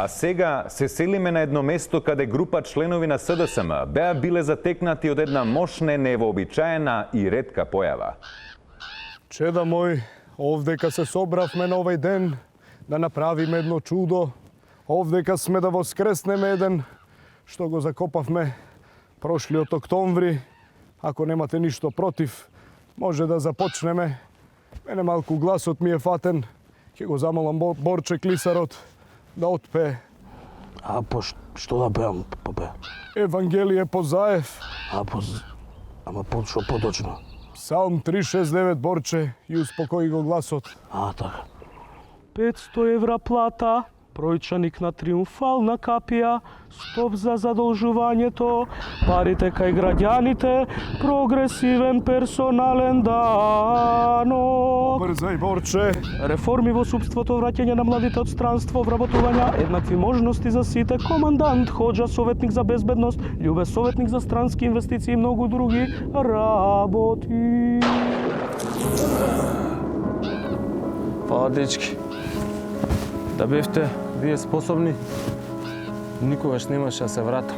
А сега се селиме на едно место каде група членови на СДСМ беа биле затекнати од една мощна, невообичаена и ретка појава. Чеда мој, овдека се собравме на овој ден да направиме едно чудо. Овдека сме да воскреснеме еден што го закопавме прошлиот октомври. Ако немате ништо против, може да започнеме. Мене малку гласот ми е фатен. Ќе го замолам Борче Клисарот да отпее. А што да пеам, попе? Евангелие по Заев. Ама што поточно? Псалм 369, Борче, и успокои го гласот. Така. 500 евра плата, бројчаник на триумфална капија, стоп за задолжувањето, парите кај граѓаните, прогресивен персонален данок. Брзај, Борче. Реформи во судството, враќање на младите од странство, вработувања, еднакви можности за сите, командант Ходжа, советник за безбедност, Љубе, советник за странски инвестиции и многу други работи. Фала, дечки. Да бевте вие способни, никогаш немаше да се вратам.